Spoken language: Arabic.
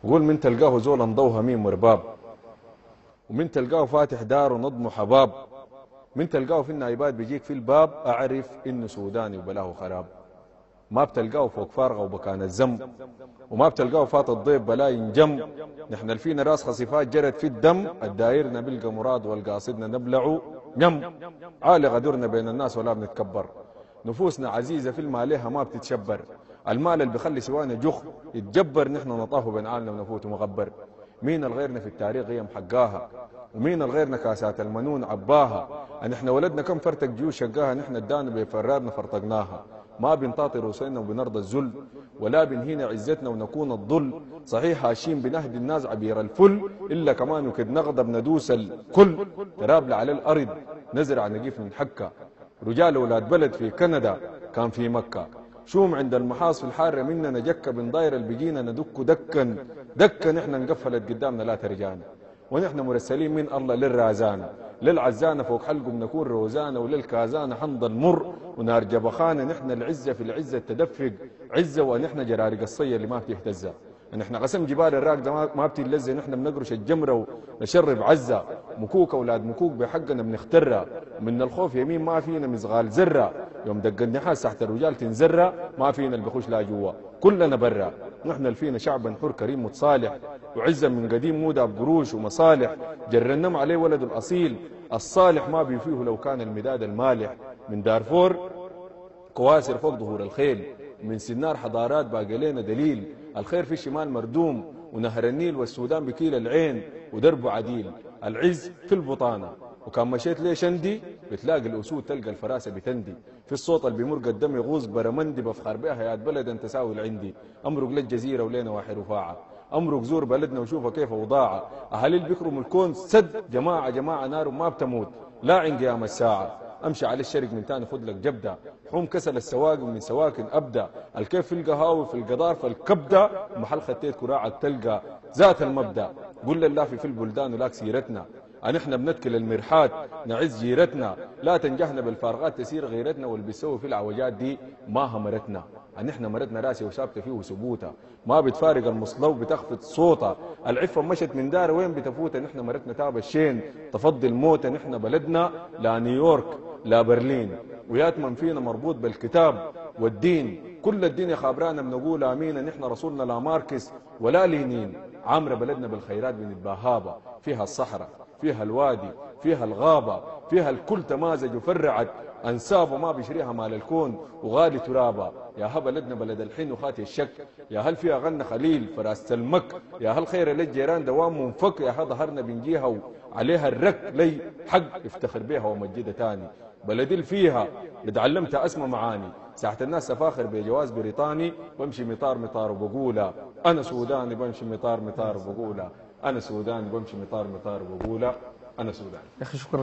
قول من تلقاه زول انضوها ميم ورباب، ومن تلقاه فاتح دار ونظمه حباب، من تلقاه في النايبات بيجيك في الباب اعرف انه سوداني وبلاه خراب. ما بتلقاه فوق فارغه وبكان الزم، وما بتلقاه فات الضيب بلا ينجم. نحن الفينا راس خصيفات جرت في الدم، الدايرنا بلقى مراد والقاصدنا نبلعه نم. عالي غدرنا بين الناس ولا بنتكبر، نفوسنا عزيزة في الماليها ما بتتشبر. المال اللي بيخلي سوانا جخ يتجبر، نحن نطاه بين عالنا ونفوت مغبر. مين الغيرنا في التاريخ هي محقاها، ومين الغيرنا كاسات المنون عباها. نحن ولدنا كم فرتك جيوش شقاها، نحن ادانا بفرادنا فرطقناها. ما بنطاطي رؤوسنا وبنرضى الذل، ولا بنهينا عزتنا ونكون الظل. صحيح هاشين بنهدي الناس عبير الفل، الا كمان وكد نغضب ندوس الكل. ترابل على الارض نزرع نقيف من حكه، رجال ولاد بلد في كندا كان في مكه. شوم عند المحاص في الحاره مننا جكه، بن داير البقينا ندك دكا دكا. نحن انقفلت قدامنا لا ترجعنا، ونحن مرسلين من الله للرازانه للعزانه، فوق حلقهم نكون روزانه، وللكازانه حنضل مر ونار جبخانه. نحن العزه في العزه تدفق عزه، ونحن جرارق الصيه اللي ما بتهتزها. نحن قسم جبال الراقده ما بتلزق، نحن بنقرش الجمره ونشرب عزه. مكوك اولاد مكوك بحقنا بنخترها، من الخوف يمين ما فينا مزغال زره. يوم دق النحاس تحت الرجال تنزرها، ما فينا اللي بخش لا جوا كلنا برا. نحن اللي فينا شعب حر كريم متصالح، وعزه من قديم مودا بقروش ومصالح. جرنم عليه ولد الاصيل الصالح، ما بيفيه لو كان المداد المالح. من دارفور كواسر فوق ظهور الخيل، من سنار حضارات باقي لنا دليل. الخير في الشمال مردوم، ونهر النيل والسودان بكيل العين ودربه عديل. العز في البطانه، وكان مشيت ليه شندي بتلاقي الاسود تلقى الفراسه بتندي. في الصوت اللي بيمر قدام يغوص برمندي، بفخر بها يا بلد انت ساوي العندي. امرق للجزيره ولينا واحد رفاعه، امرق زور بلدنا وشوفها كيف اوضاعها. اهالي بيكرموا الكون سد، جماعه جماعه نار ما بتموت لا عند قيام الساعه. امشي على الشرق من تاني خذ لك جبده، حوم كسل السواقي ومن سواكن ابدا. الكيف في القهاوي في القدار في الكبده، محل خطيت كراعك تلقى ذات المبدا. قل لله في البلدان ولاك سيرتنا، نحن بنتكل المرحات نعز جيرتنا. لا تنجحنا بالفارغات تسير غيرتنا، واللي بيسوي في العوجات دي ما همرتنا. نحن مرتنا راسي وثابته فيه ثبوتها، ما بتفارق المصلو بتخفض صوتها. العفه مشت من دار وين بتفوتها، نحن مرتنا تاب الشين تفضي الموت. نحن بلدنا لا نيويورك لا برلين، وياتمن فينا مربوط بالكتاب والدين. كل الدنيا خابرانا بنقول امين، نحن رسولنا لا ماركس ولا لينين. عامره بلدنا بالخيرات بنتباهابه، فيها الصحراء فيها الوادي فيها الغابه، فيها الكل تمازج وفرعت انساب، وما بيشريها مال الكون وغالي ترابا. يا هل بلدنا بلد الحين وخاتي الشك، يا هل فيها غنى خليل فراسة المك، يا هل خير للجيران دوام منفك. يا هل ظهرنا بنجيها وعليها الرك لي حق افتخر بيها ومجدها تاني. بلدي اللي فيها اتعلمتها اسمى معاني، ساعة الناس افاخر بجواز بريطاني، بمشي مطار مطار وبقولها انا سوداني. بمشي مطار مطار وبقولها انا سوداني، بمشي مطار مطار وبقولها انا سوداني. يا اخي شكرا.